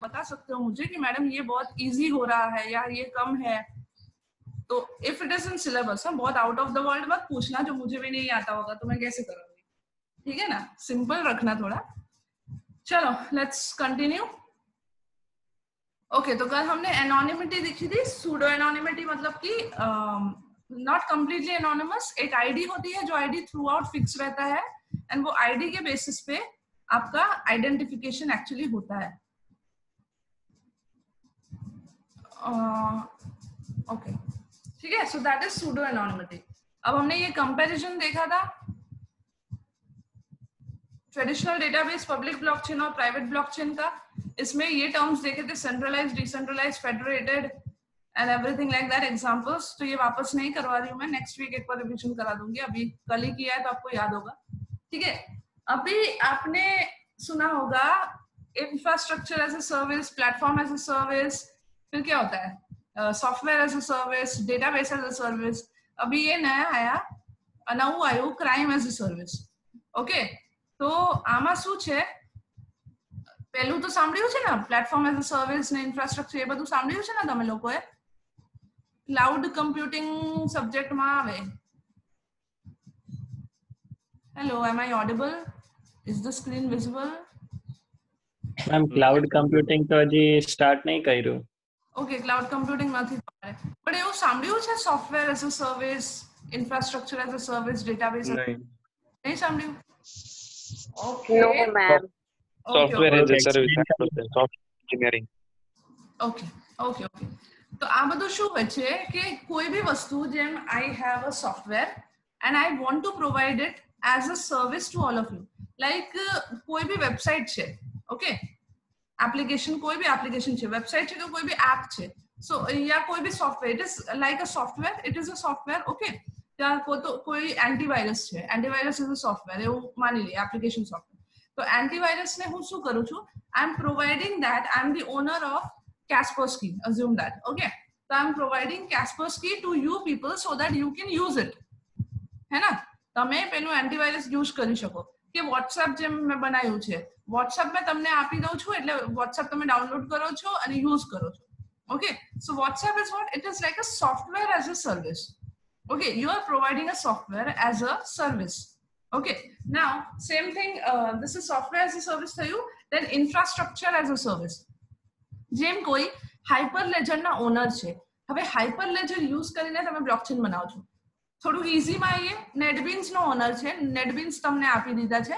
बता सकते हो मुझे कि मैडम ये बहुत इजी हो रहा है या ये कम है। तो if it is in syllabus, बहुत आउट ऑफ द वर्ल्ड मत पूछना जो मुझे भी नहीं आता होगा तो मैं कैसे करूंगी, ठीक है ना, सिंपल रखना थोड़ा। चलो लेट्स कंटिन्यू। ओके, तो कल हमने एनोनिमिटी देखी थी। सूडो एनोनिमिटी मतलब कि नॉट कंप्लीटली एनोनिमस, एक आईडी होती है जो आईडी थ्रू आउट फिक्स रहता है एंड वो आईडी के बेसिस पे आपका आइडेंटिफिकेशन एक्चुअली होता है। ओके, ठीक है, so that is pseudo anonymity. अब हमने ये कंपैरिजन देखा था ट्रेडिशनल डेटाबेस, पब्लिक ब्लॉकचेन और प्राइवेट ब्लॉकचेन का। इसमें ये टर्म्स देखे थे, centralize, decentralize, federated and everything like that, examples. तो ये वापस नहीं करवा रही हूँ मैं, नेक्स्ट वीक एक बार रिवीजन करा दूंगी, अभी कल ही किया है तो आपको याद होगा, ठीक है। अभी आपने सुना होगा infrastructure as a service, platform as a service, फिर क्या होता है software as a service, database as a service. अभी ये नया आया, नવું આવ્યું crime as a service. Okay, तो આમાં શું છે, પહેલું તો સાંભળ્યું છે ને પ્લેટફોર્મ એઝ અ સર્વિસ ને ઇન્ફ્રાસ્ટ્રક્ચર, એ બધું સાંભળ્યું છે ને તમે લોકોએ? ક્લાઉડ કમ્પ્યુટિંગ સબ્જેક્ટમાં આવે. Hello, am I audible? Is the screen visible? Ma'am cloud computing તો હજી સ્ટાર્ટ નહીં કર્યું. ઓકે, ક્લાઉડ કમ્પ્યુટિંગ નથી તમારે, પણ એવું સાંભળ્યું છે software as a service, infrastructure as a service, database? નહીં સાંભળ્યું? Okay, no ma'am. Software as a service, software engineering. Okay okay okay, તો આ બધું શું હોય છે કે કોઈ બી વસ્તુ, જેમ I have a software and I want to provide it as a service to all of you. Like કોઈ બી વેબસાઇટ છે, ઓકે, એપ્લિકેશન, કોઈ બી એપ્લિકેશન છે, વેબસાઇટ છે, કે કોઈ બી એપ છે, સો યા કોઈ બી software, it is like a software, it is a software, okay. ત્યાં કોઈ એન્ટીવાયરસ છે, એન્ટીવાયરસ ઇઝ અ સોફ્ટવેર, એવું માની લઈએ, એપ્લિકેશન સોફ્ટવેર. તો એન્ટીવાયરસ ને હું શું કરું છું, I am providing that, I am the owner of Kaspersky, assume that, okay. So I'm providing Kaspersky to you people so that you can use it, है ना? તમે પેલું એન્ટીવાયરસ યુઝ કરી શકો કે WhatsApp જેમ મેં બનાવ્યું છે, WhatsApp મેં તમને આપી દઉં છું, એટલે WhatsApp તમે ડાઉનલોડ કરો છો અને યુઝ કરો છો, okay. So WhatsApp is what? It is like a software as a service, okay. You are providing a software as a service, okay. Now same thing, this is software as a service થયું. Then infrastructure as a service, જેમ કોઈ હાઇપરલેજર ના honour છે. હવે હાઇપરલેજર use કરીને તમે blockchain બનાવો છો. થોડું ઈઝીમાં આવીએ, નેટબીન્સ નો ઓનર છે, નેટબીન્સ તમને આપી દીધા છે.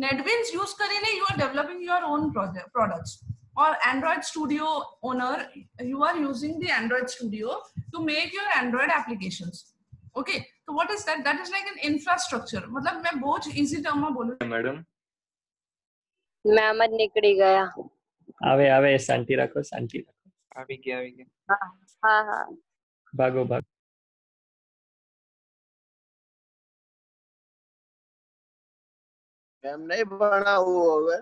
નેટબીન્સ યુઝ કરીને you are developing your own products. or Android Studio owner, you are using the Android Studio to make your Android applications, okay. So what is that? That is like an infrastructure. मतलब मैं बहुत easy term में बोलूँ. Madam ma'am જ નીકળી ગયા. આવે આવે, શાંતિ રાખો, શાંતિ રાખો. આવી ગયા. હા હા, ભાગો ભાગો. એમ નહીં ભણાવવું હવે.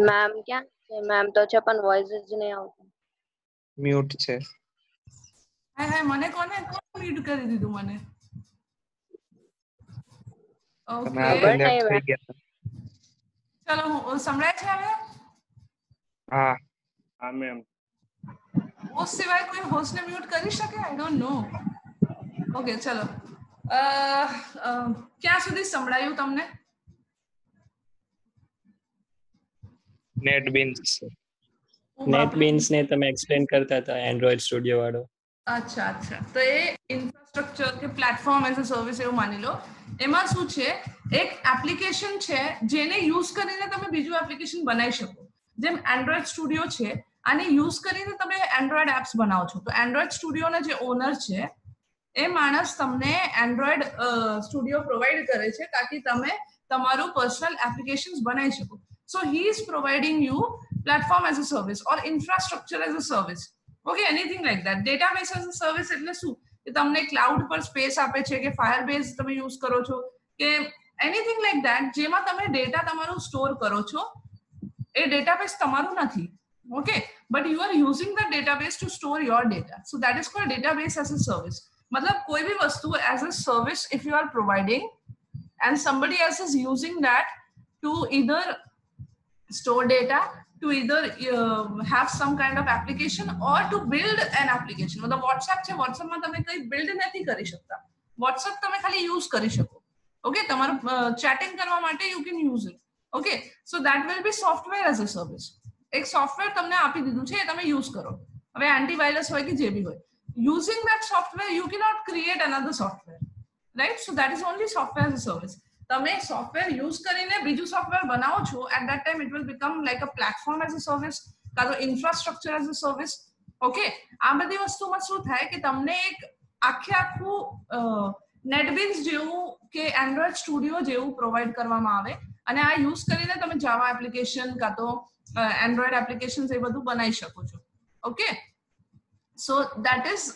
મેમ ક્યાં છે? મેમ તો છે પણ વોઇસ જ નહીં આવતો. મ્યુટ છે. હાય હાય, મને કોને મ્યુટ કરી દીધું મને? તમે ઓકે, આપણે લેફ્ટ થઈ ગયા. ચલો સંભળાય છે હવે? હા હા મેમ. હોસ્ટ સિવાય કોઈ હોસ્ટને મ્યુટ કરી શકે? I don't know. ઓકે, ચલો. ક્યાં સુધી સંભળાયું તમને? નેટબીન્સ. NetBeans ને તમે એક્સપ્લેન કરતા હતા એન્ડ્રોઇડ સ્ટુડિયો વાળો. અચ્છા અચ્છા, તો એ ઇન્ફ્રાસ્ટ્રક્ચર કે પ્લેટફોર્મ એઝ અ સર્વિસ એવું માની લો. એમાં શું છે, એક એપ્લિકેશન છે જેને યુઝ કરીને તમે બીજું એપ્લિકેશન બનાવી શકો. જેમ એન્ડ્રોઇડ સ્ટુડિયો છે, આને યુઝ કરીને તમે એન્ડ્રોઇડ એપ્સ બનાવો છો. તો એન્ડ્રોઇડ સ્ટુડિયોના જે ઓનર છે એ માણસ તમને એન્ડ્રોઇડ સ્ટુડિયો પ્રોવાઈડ કરે છે તાકી તમે તમારું પર્સનલ એપ્લિકેશન્સ બનાવી શકો. So he is providing you platform as a service or infrastructure as a service. Okay, anything like that. Database as a service એટલે શું, કે તમને ક્લાઉડ પર સ્પેસ આપે છે, કે ફાયરબેઝ તમે યુઝ કરો છો, કે એનીથિંગ લાઈક ધેટ, જેમાં તમે ડેટા તમારું સ્ટોર કરો છો. એ ડેટાબેઝ તમારું નથી. Okay, but you are using the database to store your data. So that is called database as a service. મતલબ કોઈ બી વસ્તુ as a service if you are providing and somebody else is using that to either store data, to either have some kind of application or to build an application. मतलब WhatsApp છે, WhatsApp માં તમે કઈ build નથી કરી શકતા. WhatsApp તમે ખાલી યુઝ કરી શકો. ઓકે, તમારું ચેટિંગ કરવા માટે you can use it. Okay, so that will be software as a service. એક સોફ્ટવેર તમને આપી દીધું છે, એ તમે યુઝ કરો. હવે એન્ટીવાયરસ હોય કે જે બી હોય, using that software you cannot create another software, right? So that is only software as a service. તમે સોફ્ટવેર યુઝ કરીને બીજું સોફ્ટવેર બનાવો છો, at that time it will become like a platform as a service, કાં તો infrastructure as a service. Okay, આ બધી વસ્તુમાં શું થાય કે તમને એક આખું નેટબીન્સ જેવું કે એન્ડ્રોઇડ સ્ટુડિયો જેવું પ્રોવાઈડ કરવામાં આવે, અને આ યુઝ કરીને તમે જાવા એપ્લિકેશન કાં તો એન્ડ્રોઇડ એપ્લિકેશન એ બધું બનાવી શકો છો. Okay, so that is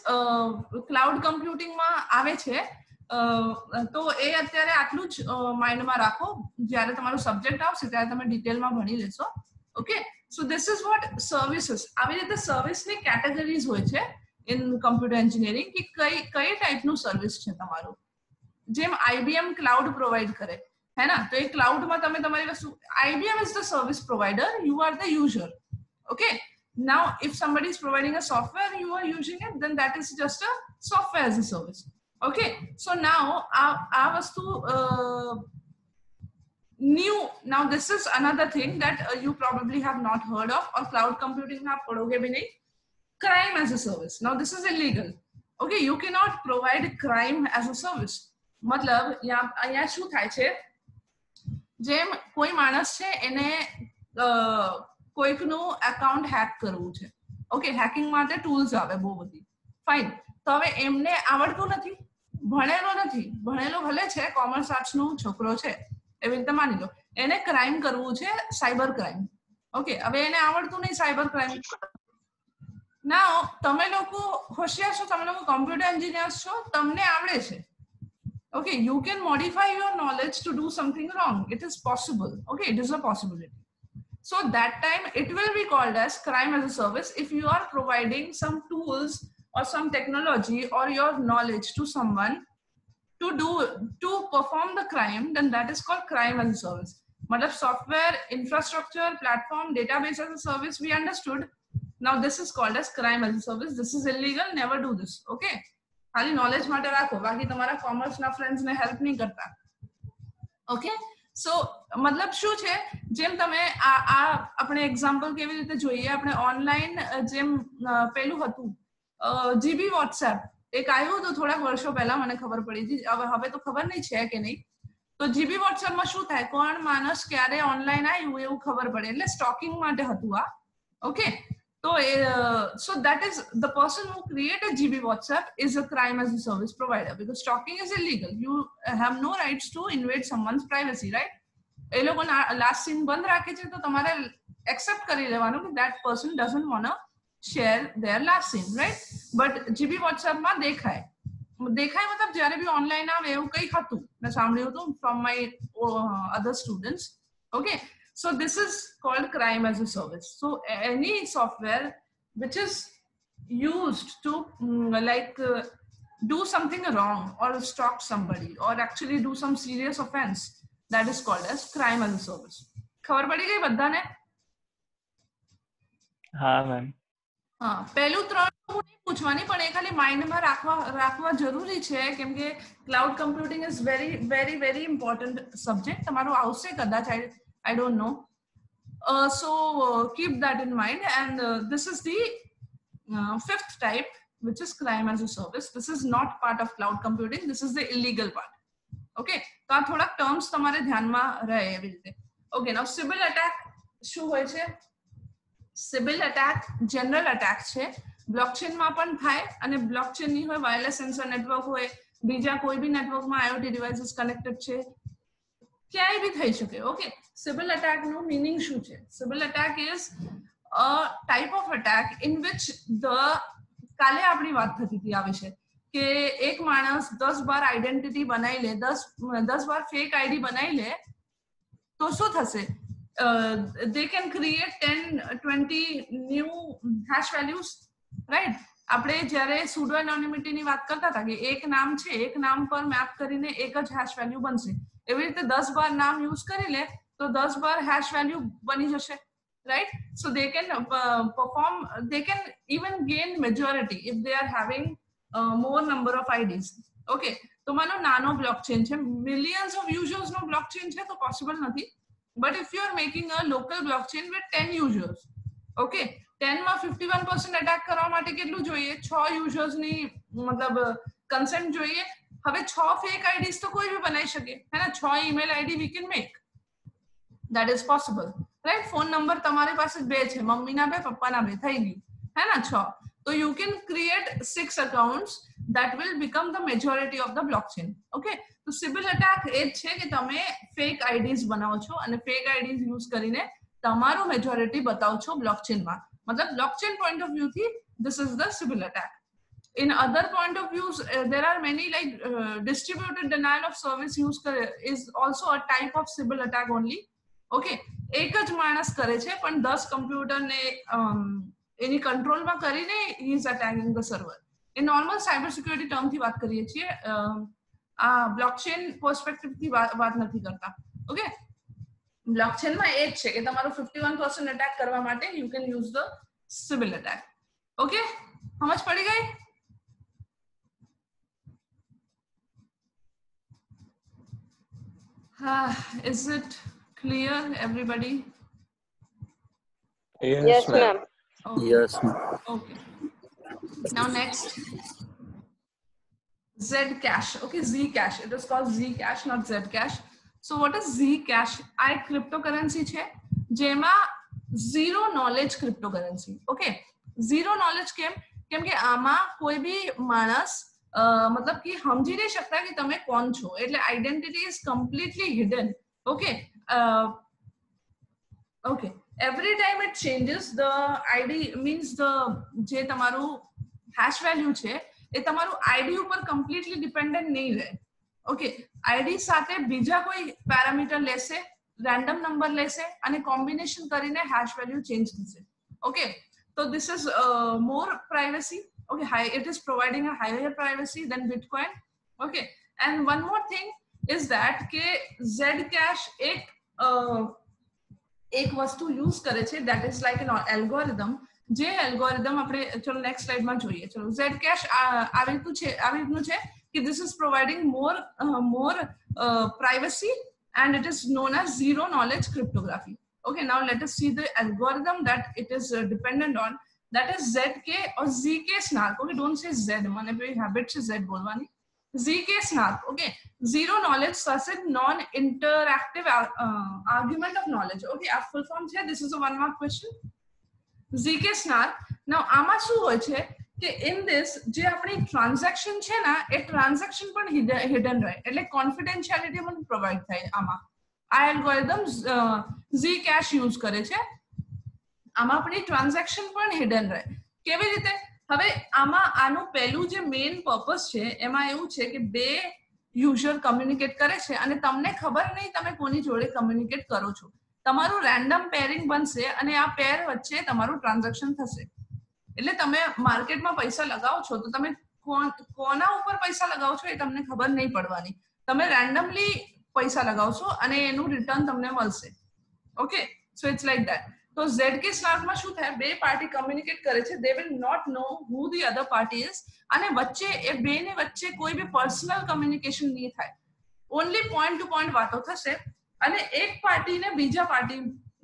cloud કમ્પ્યુટિંગમાં આવે છે. તો એ અત્યારે આટલું જ માઇન્ડમાં રાખો. જ્યારે તમારું સબ્જેક્ટ આવશે ત્યારે તમે ડિટેલમાં ભણી લેશો. Okay, so this is what services. આવી રીતે સર્વિસની કેટેગરીઝ હોય છે ઇન કમ્પ્યુટર એન્જિનિયરિંગ, કે કઈ ટાઈપનું સર્વિસ છે તમારું. જેમ IBM ક્લાઉડ પ્રોવાઈડ કરે, હે ના, તો એ ક્લાઉડમાં તમે તમારી વસ્તુ, IBM is the service provider, you are the user. Okay, now if somebody is providing a software you are using it, then that is just a software as a service. Okay, so now our vastu new, now this is another thing that you probably have not heard of, or cloud computing mein aap padhoge bhi nahi. Crime as a service. Now this is illegal. Okay, you cannot provide crime as a service. matlab અહીંયા શું થાય છે, જેમ કોઈ માણસ છે એને કોઈકનું account hack કરવું છે. ઓકે, હેકિંગ માટે ટૂલ્સ આવે બહુ બધી, ફાઇન. તો હવે એમને આવડતું નથી, ભણેલો નથી, ભણેલો ભલે છે, કોમર્સ આર્ટ્સનો છોકરો છે એવી રીતે માની લો, એને ક્રાઇમ કરવું છે, સાયબર ક્રાઇમ. ઓકે, હવે એને આવડતું નહીં સાયબર ક્રાઇમ. નાઉ તમે લોકો હોશિયાર છો, તમે લોકો કોમ્પ્યુટર એન્જિનિયર્સ છો, તમને આવડે છે. Okay, you can modify your knowledge to do something wrong. It is possible. Okay, it is a possibility. So that time it will be called as crime as a service if you are providing some tools or some technology or your knowledge to someone to perform the crime, then that is called crime as a service. Matlab software, infrastructure, platform, database as a service we understood. Now this is called as crime as a service. This is illegal. Never do this. Okay. ખાલી knowledge માટે રાખો, બાકી તમારા કોમર્સના ફ્રેન્ડ્સને help નહીં કરતા. Okay, સો મતલબ શું છે, જેમ તમે આ આપણે એક્ઝામ્પલ કેવી રીતે જોઈએ, આપણે ઓનલાઈન જેમ પેલું હતું જીબી વોટ્સએપ એક આવ્યું હતું થોડાક વર્ષો પહેલા, મને ખબર પડી હતી, હવે તો ખબર નહીં છે કે નહીં. તો જીબી વોટ્સએપમાં શું થાય, કોણ માણસ ક્યારે ઓનલાઈન આવ્યું એવું ખબર પડે, એટલે સ્ટોકિંગ માટે હતું આ. Okay, so that is the person who created GB WhatsApp is a crime as a service provider, because stalking is illegal. You have no rights to invade someone's privacy, right? એ લોકો last scene બંધ રાખે છે, તો તમારે accept કરી લેવાનું કે that person doesn't want to share their last scene, right? But GB WhatsApp માં દેખાય મતલબ જ્યારે બી ઓનલાઈન આવે એવું કંઈક હતું, મેં સાંભળ્યું હતું from my other students. Okay, so this is called crime as a service. So any software which is used to do something wrong or stalk somebody or actually do some serious offense, that is called as crime as a service. ખબર પડી ગઈ બધાને? હા ma'am. હા, પહેલું ત્રણ હું નહીં પૂછવાની, પણ એ ખાલી માઇન્ડમાં રાખવા જરૂરી છે, કેમ કે cloud computing is very very very important subject. તમારું આવશે કદાચ, I don't know. So keep that in mind. And this is the fifth type, which is crime as a service. This is not part of cloud computing. This is the illegal part. Okay, તો આ થોડાક terms તમારે ધ્યાનમાં રહે એવી રીતે. Okay, નાઉ CIBIL attack શું હોય છે? સિબિલ અટેક જનરલ અટેક છે, બ્લોકચેનમાં પણ થાય અને બ્લોકચેન ની હોય, વાયરલેસ સેન્સર નેટવર્ક હોય, બીજા કોઈ બી નેટવર્કમાં IoT ડિવાઇસીસ કનેક્ટેડ છે, ક્યાંય બી થઈ શકે. ઓકે, સિબિલ અટેક નું મીનિંગ શું છે? CIBIL attack is a type of attack in which કાલે આપણી વાત થતી હતી આ વિશે કે એક માણસ 10 બાર આઈડેન્ટિટી બનાવી લે, 10 બાર ફેક આઈડી બનાવી લે, તો શું થશે? They can create 10-20 new hash values, right? આપણે જ્યારે sudo anonymity ની વાત કરતા હતા કે એક નામ છે, એક નામ પર મેપ કરીને એક જ hash value બનશે, એવી રીતે 10 બાર નામ યુઝ કરી લે તો 10 બાર hash value બની જશે, right? So they can they can even gain majority if they are having more number of IDs. Okay, તો માનો નાનો બ્લોકચેન છે, મિલિયન્સ ઓફ યુઝર્સ નો બ્લોકચેન છે તો પોસિબલ નથી. But if you are making a local blockchain with 10 users, okay, 10 માં 51% attack કરવા માટે કેટલું જોઈએ? 6 યુઝર્સ ની મતલબ કન્સેન્ટ જોઈએ. હવે 6 ફેક આઈડીઝ તો કોઈ બી બનાવી શકે, હે ને? 6 email ID we can make. That is possible, right? Phone number તમારી પાસે 2 છે, મમ્મીના 2, પપ્પાના 2, થઈ ગયું, હે ને? 6. So you can create 6 accounts that will become the majority of the blockchain. Okay, તો સિબિલ અટેક એ છે કે તમે ફેક આઈડીઝ બનાવો છો અને ફેક આઈડીઝ યુઝ કરીને તમારું મેજોરિટી બતાવો છો બ્લોકચેનમાં. મતલબ બ્લોકચેન પોઈન્ટ ઓફ વ્યૂ થી this is the CIBIL attack. In other point of views, there are many like distributed denial of service is also a type of CIBIL attack only. Okay, એક જ માણસ કરે છે પણ 10 કમ્પ્યુટરને એની કંટ્રોલમાં કરીને he is attacking the server. A normal cyber security term થી વાત કરીએ છીએ, આ બ્લોકચેન પર્સપેક્ટિવ થી વાત નથી કરતા. ઓકે, બ્લોકચેનમાં એ જ છે કે તમારું 51% અટેક કરવા માટે you can use the CIBIL attack. Okay, સમજ પડી ગઈ? Is it clear, everybody? Yes, ma'am. Okay. Yes, ma'am. Okay. Now next, Zcash. Okay, Zcash. It is called Zcash, not Zcash. So what is Zcash? આ એક cryptocurrency છે જેમાં zero knowledge cryptocurrency. Okay, zero knowledge કેમ કે આમાં કોઈ બી માણસ મતલબ કે સમજી નહીં શકતા કે તમે કોણ છો, એટલે identity is completely hidden. Okay, okay, every time it changes the id means the જે તમારું hash value છે એ તમારું id ઉપર completely dependent નહીં રહે. ઓકે, id સાથે બીજા કોઈ પેરામીટર લેશે, રેન્ડમ નંબર લેશે અને કોમ્બિનેશન કરીને hash value ચેન્જ થશે. Okay, so this is more privacy. Okay, it is providing a higher privacy than Bitcoin. Okay, and one more thing is that કે Zcash એક વસ્તુ યુઝ કરે છે, that is like an algorithm. જે algorithm આપણે ચલો next સ્લાઇડમાં જોઈએ. ચલો, Zcash આવી રીતનું છે કે this is providing more privacy and it is known as zero knowledge cryptography. Okay, now let us see the algorithm that it is dependent on. That is ZK or ZK snark. Okay, don't say Z. મને ભાઈ habit છે Z બોલવાની. ZK snark. Okay, zero knowledge સાથે non-interactive argument of knowledge. Okay, આ full form છે. This is a 1 mark question. ZK snark. Now આમાં શું હોય છે કે in this જે આપણી ટ્રાન્ઝેક્શન છે ને એ ટ્રાન્ઝેક્શન પણ હિડન રહે, એટલે કોન્ફિડેન્શિયાલિટી પણ પ્રોવાઈડ થાય. આમાં આ એલ્ગોરિધમ Zcash યુઝ કરે છે. આમાં આપણી ટ્રાન્ઝેક્શન પણ હિડન રહે. કેવી રીતે? હવે આમાં આનું પહેલું જે મેઇન પર્પસ છે એમાં એવું છે કે 2 યુઝર કમ્યુનિકેટ કરે છે અને તમને ખબર નહીં તમે કોની જોડે કમ્યુનિકેટ કરો છો. તમારું રેન્ડમ પેરિંગ બનશે અને આ પેર વચ્ચે તમારું ટ્રાન્ઝેક્શન થશે. એટલે તમે માર્કેટમાં પૈસા લગાવો છો તો તમે કોના ઉપર પૈસા લગાવો છો એ તમને ખબર નહીં પડવાની. તમે રેન્ડમલી પૈસા લગાવશો અને એનું રિટર્ન તમને મળશે. Okay, so it's like that. તો ZK સ્નાર્કમાં શું થાય? 2 પાર્ટી કમ્યુનિકેટ કરે છે, they will not know who the other party is, અને વચ્ચે એ બેની વચ્ચે કોઈ બી પર્સનલ કમ્યુનિકેશન નહીં થાય, ઓનલી પોઈન્ટ ટુ પોઈન્ટ વાતો થશે અને એક પાર્ટીને બીજા પાર્ટી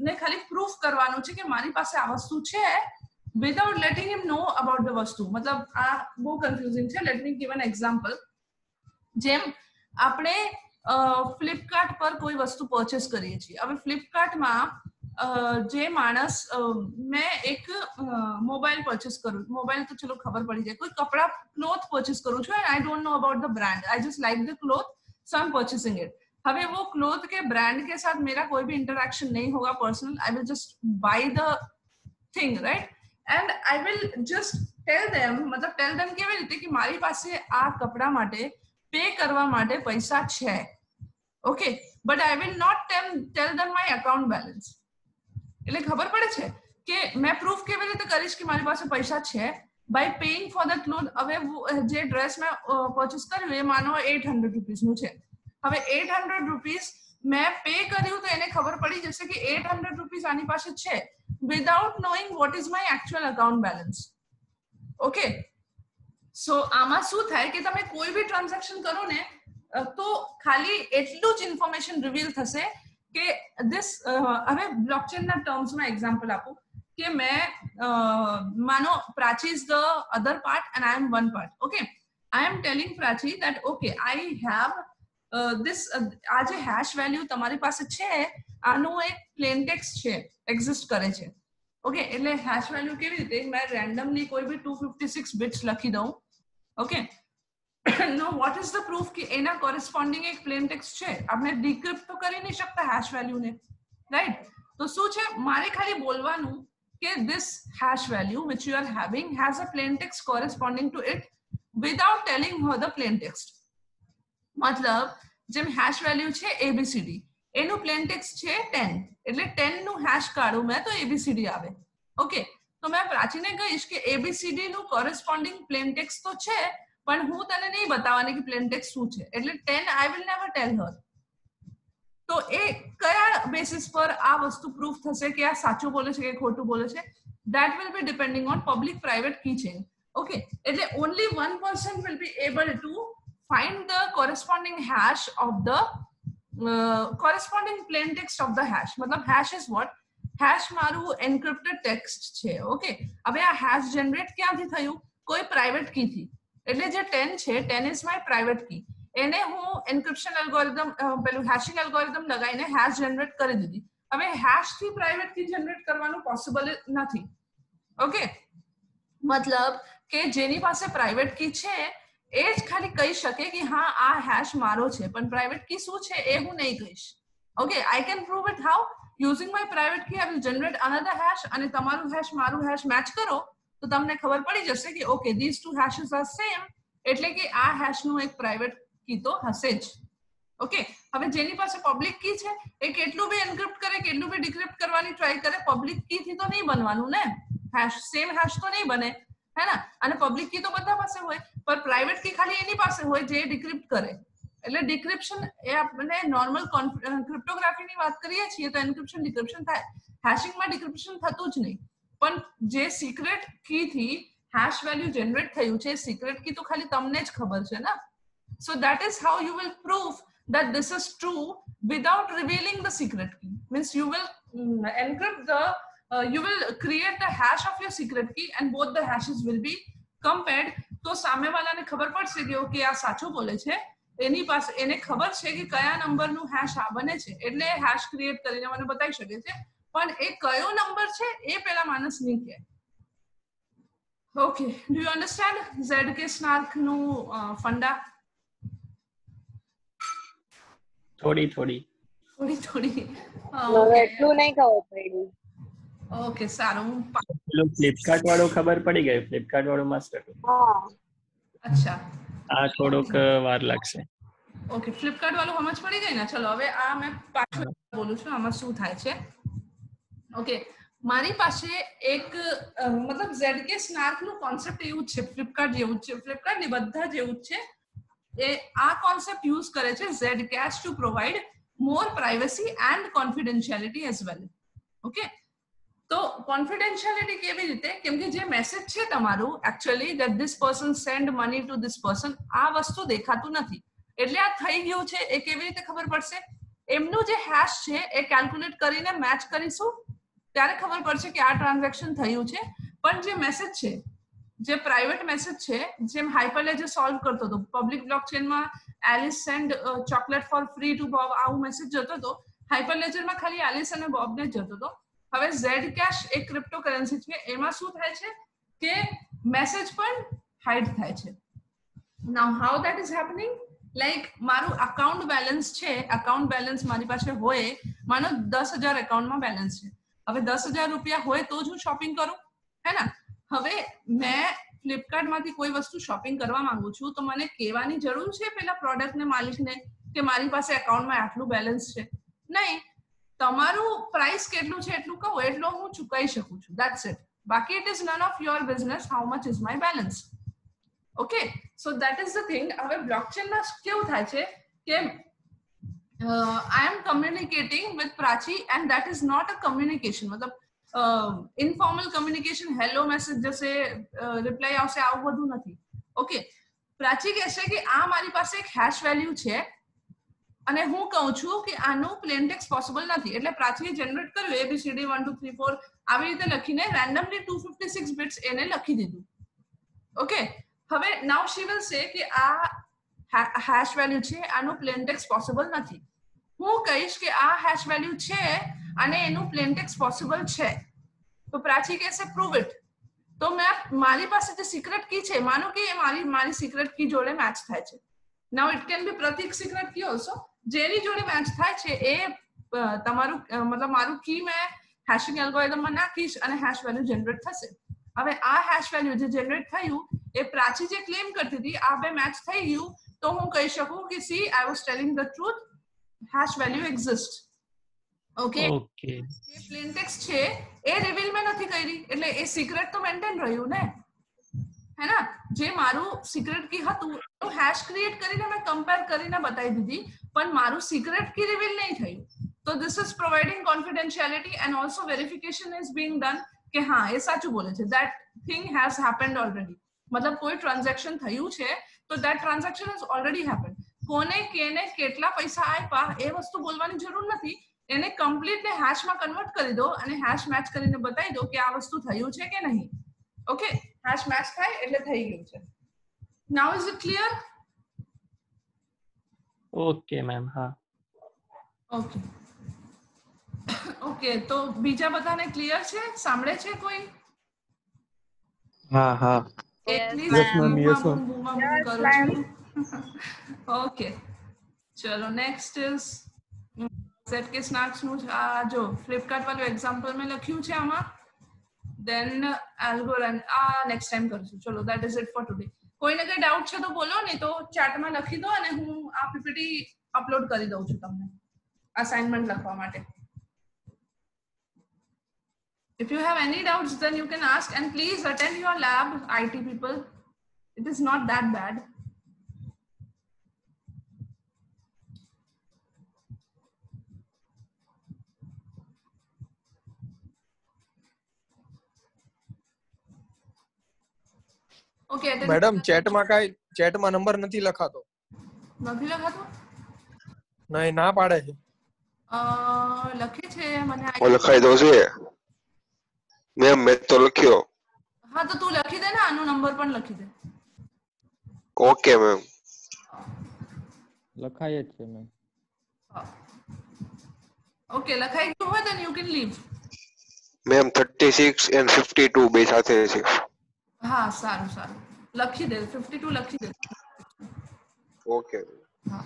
ને ખાલી પ્રૂફ કરવાનું છે કે મારી પાસે આ વસ્તુ છે without letting him know about the વસ્તુ. મતલબ આ બહુ કન્ફ્યુઝિંગ છે. Let me give an example. જેમ આપણે ફ્લિપકાર્ટ પર કોઈ વસ્તુ પરચેસ કરીએ છીએ. હવે ફ્લિપકાર્ટમાં જે માણસ મેં એક મોબાઈલ પરચેસ કરું, મોબાઈલ તો ચલો ખબર પડી જાય, કોઈ કપડા ક્લોથ પરચેસ કરું છું and I don't know about the brand, I just like the cloth so I am purchasing it. हमें वो क्लॉथ के ब्रांड के साथ मेरा कोई भी इंटरेक्शन नहीं होगा personal. I will just buy the thing, right, and I will just tell them, मतलब टेल देम કેવી રીતે કે મારી પાસે આ કપડા માટે પે કરવા માટે પૈસા છે, okay, but I will not tell them my account balance. એટલે ખબર પડે છે કે मैं प्रूफ કેવી રીતે કરીશ કે મારી પાસે પૈસા છે by paying for the cloth. હવે જે ડ્રેસ મેં પરચેસ કર્યું એ માનો 800 રૂપીસ નું છે. હવે 800 રૂપીસ મેં પે કર્યું તો એને ખબર પડી જશે કે 800 રૂપીસ આની પાસે છે without knowing what is my actual account balance. Okay, so આમાં શું થાય કે તમે કોઈ બી ટ્રાન્ઝેક્શન કરો ને તો ખાલી એટલું જ ઇન્ફોર્મેશન રિવીલ થશે કે this હવે બ્લોકચેનના ટર્મ્સમાં એક્ઝામ્પલ આપું કે मैं मानो Prachi is the other part and I am one part. Okay, I am telling Prachi that okay, I have this આ જે hash value તમારી પાસે છે આનું એક plain text છે, exist કરે છે. ઓકે, એટલે hash value કેવી રીતે मैं randomly કોઈ भी 256 bits લખી દઉં. Okay, no what is the proof કે એના corresponding એક plain text છે. આપણે decrypt તો કરી નહીં શકતા hash value ને, રાઈટ? તો શું છે, મારે ખાલી બોલવાનું કે this hash value which you are having has a plain text corresponding to it without telling her the plain text. मतलब જેમ hash value છે ABCD, એનું plain text છે 10, એટલે 10 નું hash કાઢું મેં તો ABCD આવે. ઓકે, તો મેં પ્રાચીને કહીશ કે ABCD નું corresponding plain text તો છે પણ હું તને નહીં બતાવવાની કે plain text શું છે, એટલે 10 I will never tell her. તો એ કયા બેસિસ પર આ વસ્તુ પ્રૂફ થશે કે આ સાચું બોલે છે કે ખોટું બોલે છે? that will be depending on public private key chain. Okay, એટલે only one person will be able to find the corresponding hash of the corresponding plain text of the hash. मतलब hash is what? hash મારું encrypted text છે. Okay, હવે આ hash generate ક્યાંથી થયું? કોઈ private key થી. એટલે જે 10 છે 10 is my private key. એને હું એન્ક્રિપ્શન એલ્ગોરિધમ પેલું હેશિંગ એલ્ગોરિધમ લગાવીને હેશ જનરેટ કરી દીધી. હવે હેશ થી પ્રાઇવેટ કી જનરેટ કરવાનું પોસિબલ નથી. ઓકે, મતલબ કે જેની પાસે પ્રાઇવેટ કી છે એ જ ખાલી કહી શકે કે હા આ હેશ મારો છે, પણ પ્રાઇવેટ કી શું છે એ હું નહીં કહીશ. Okay, I can prove it how? Using my private key I will generate another hash અને તમારું હેશ મારું હેશ મેચ કરો તો તમને ખબર પડી જશે કે okay this two hashes are same, એટલે કે આ હેશ નું એક પ્રાઇવેટ કી તો હશે જ. ઓકે, હવે જેની પાસે પબ્લિક કી છે એ કેટલું બી એન્ક્રિપ્ટ કરે કેટલું બી ડિક્રિપ્ટ કરવાની ટ્રાય કરે, પબ્લિક કી થી તો નહીં બનવાનું ને, હેશ સેમ હેશ તો નહીં બને, હે ને? અને પબ્લિક કી તો બધા પાસે હોય પણ પ્રાઇવેટ કી ખાલી એની પાસે હોય જે ડિક્રિપ્ટ કરે. એટલે ડિક્રિપ્શન એ આપણે નોર્મલ ક્રિપ્ટોગ્રાફીની વાત કરીએ છીએ તો એન્ક્રિપ્શન ડિક્રિપ્શન થાય, હેશિંગમાં ડિક્રિપ્શન થતું જ નહીં. પણ જે સિક્રેટ કી થી હેશ વેલ્યુ જનરેટ થયું છે સિક્રેટ કી તો ખાલી તમને જ ખબર છે ને. So that is how you will prove that this is true without revealing the secret key. Means you will encrypt the, you will create the hash of your secret key and both the hashes will be compared. तो सामे वाला ने खबर पड़શે કે okay આ સાચું બોલે છે, એની પાસે એને ખબર છે કે કયા નંબરનું હેશ આ બને છે એટલે હેશ ક્રિએટ કરીને મને બતાવી શકે છે, પણ એ કયો નંબર છે એ પેલા માણસ નહીં કહે. Okay, do you understand ZK સ્નાર્ક નું ફંડા? થોડી એટલું નહીં ખબર પડી. ઓકે, સારું. ફ્લિપકાર્ટ વાળો ખબર પડી ગયું, ફ્લિપકાર્ટ વાળો મસ્ત હતું. અચ્છા, આ થોડોક વાર લાગશે. ઓકે, ફ્લિપકાર્ટ વાળો સમજ પડી ગઈ ને? ચલો હવે આ મેં પાછું બોલું છું આમાં શું થાય છે. ઓકે, મારી પાસે એક મતલબ ZK સ્નાર્ક નું કોન્સેપ્ટ એવું જ છે, ફ્લિપકાર્ટ જેવું જ છે, ફ્લિપકાર્ટ ને બધા જેવું જ છે. એ આ કોન્સેપ્ટ યુઝ કરે છે Zcash to provide more privacy and confidentiality as well. Okay, તો કોન્ફિડેન્શિયાલિટી કેવી રીતે? કેમ કે જે મેસેજ છે તમારું actually that this person send money to this person, આ વસ્તુ દેખાતું નથી એટલે આ થઈ ગયું છે એ કેવી રીતે ખબર પડશે? એમનું જે હેશ છે એ કેલ્ક્યુલેટ કરીને મેચ કરીશું ત્યારે ખબર પડશે કે આ ટ્રાન્ઝેક્શન થયું છે. પણ જે મેસેજ છે, જે પ્રાઇવેટ મેસેજ છે, જેમ હાઇપરલેજર સોલ્વ કરતો હતો, પબ્લિક બ્લોકચેનમાં Alice send chocolate for free to Bob આવું મેસેજ જતો હતો, હાઇપરલેજરમાં ખાલી એલિસ અને બોબને જ જતો હતો. હવે ઝેડ કેશ એક ક્રિપ્ટોકરન્સી છે, એમાં શું થાય છે કે મેસેજ પણ હાઇડ થાય છે. Now how that is happening, like મારું અકાઉન્ટ બેલેન્સ છે, અકાઉન્ટ બેલેન્સ મારી પાસે હોય, માનો 10,000 એકાઉન્ટમાં બેલેન્સ છે. હવે 10,000 રૂપિયા હોય તો જ હું શોપિંગ કરું, હે ને? હવે મેં ફ્લિપકાર્ટમાંથી કોઈ વસ્તુ શોપિંગ કરવા માંગુ છું તો મને કહેવાની જરૂર છે પેલા પ્રોડક્ટને માલિકને કે મારી પાસે એકાઉન્ટમાં આટલું બેલેન્સ છે? નહીં. તમારું પ્રાઇસ કેટલું છે એટલું કહો એટલો હું ચૂકવી શકું છું, ધેટ્સ ઇટ. બાકી it is none of your business how much is my balance. Okay, so that is the thing. હવે બ્લોકચેનમાં કેવું થાય છે કે I am communicating with Prachi and that is not a communication. मतलब informal communication, hello message जैसे reply આવશે આવું બધું નથી. ઓકે, પ્રાચી કહેશે કે આ મારી પાસે એક હેશ વેલ્યુ છે અને હું કહું છું કે આનું પ્લેન ટેક્સ્ટ પોસિબલ નથી, એટલે પ્રાચીએ જનરેટ કર્યું ABCD 1 2 3 4 આવી રીતે લખીને રેન્ડમલી 256 બિટ્સ એને લખી દીધું. ઓકે, હવે નાઉ શી વિલ સે કે આ હેશ વેલ્યુ છે, આનું પ્લેન ટેક્સ્ટ પોસિબલ નથી. હું કહીશ કે આ હેશ વેલ્યુ છે અને એનું પ્લેન ટેક્સ્ટ પોસિબલ છે, તો પ્રાચી કહેશે પ્રૂવ ઇટ. તો મેં મારી પાસે જે સિક્રેટ કી છે, માનો કે એ મારી સિક્રેટ કી જોડે મેચ થાય છે. Now it can be Pratik secret key also, જેની જોડે મેચ થાય છે એ તમારું મતલબ મારું કી મેં હેશિંગ એલ્ગોરિધમમાં નાખીશ અને હેશ વેલ્યુ જનરેટ થશે. હવે આ હેશ વેલ્યુ જે જનરેટ થયું એ પ્રાચી જે ક્લેમ કરતી હતી આ બે મેચ થઈ ગયું, તો હું કહી શકું કે C I was telling the truth, hash value exists. Okay, જે પ્લેન ટેક્સ્ટ છે એ રિવીલ મેં નથી કરી એટલે એ સિક્રેટ તો મેન્ટેન રહ્યું ને, હે ને? જે મારું સિક્રેટ કી હતું એનું હેશ ક્રિએટ કરીને મેં કમ્પેર કરીને બતાવી દીધી, પણ મારું સિક્રેટ કી રિવીલ નહીં થયું. તો this is providing confidentiality and also verification is being done કે હા એ સાચું બોલે છે. That thing has happened already. મતલબ કોઈ ટ્રાન્ઝેક્શન થયું છે તો that transaction is already happened. કોને કેને કેટલા પૈસા આપ્યા એ વસ્તુ બોલવાની જરૂર નથી, એને કમ્પ્લીટલી હેશમાં કન્વર્ટ કરી દો અને હેશ મેચ કરીને બતાવી દો કે આ વસ્તુ થયું છે કે નહીં. ઓકે, હેશ મેચ થાય એટલે થઈ ગયું છે. Now is it clear? Okay ma'am, હા. ઓકે ઓકે, તો બીજા બધાને ક્લિયર છે? સાંભળે છે કોઈ? હા હા. ઓકે, ચલો નેક્સ્ટ ઇઝ ZK Snacks નું આ જો ફ્લિપકાર્ટ વાળું એક્ઝામ્પલ મેં લખ્યું છે આમાં, દેન એલ્ગોરિધમ આ નેક્સ્ટ ટાઈમ કરશું. ચલો that is it four today. કોઈને કઈ ડાઉટ છે તો બોલો, નહીં તો ચેટમાં લખી દો અને હું આ પીપીટી અપલોડ કરી દઉં છું તમને અસાઇનમેન્ટ લખવા માટે. If you have any doubts, then you can ask and please attend your lab, IT people. It is not that bad. Okay, madam ચેટમાં નંબર નથી લખાતો. નથી લખાતો? નહીં, ના પાડે છે. લખે છે મને લખાઈ દો છે મેં તો લખ્યો. હા તો તું લખી દે ને, આનો નંબર પણ લખી દે. Okay ma'am. લખાય જ છે મેમ. ઓકે, લખાઈ ગયું હોય then you can leave. Ma'am 36 and 52 બે સાથે છે. હા સારું લખી દે, 52 લખી દે. ઓકે. હા.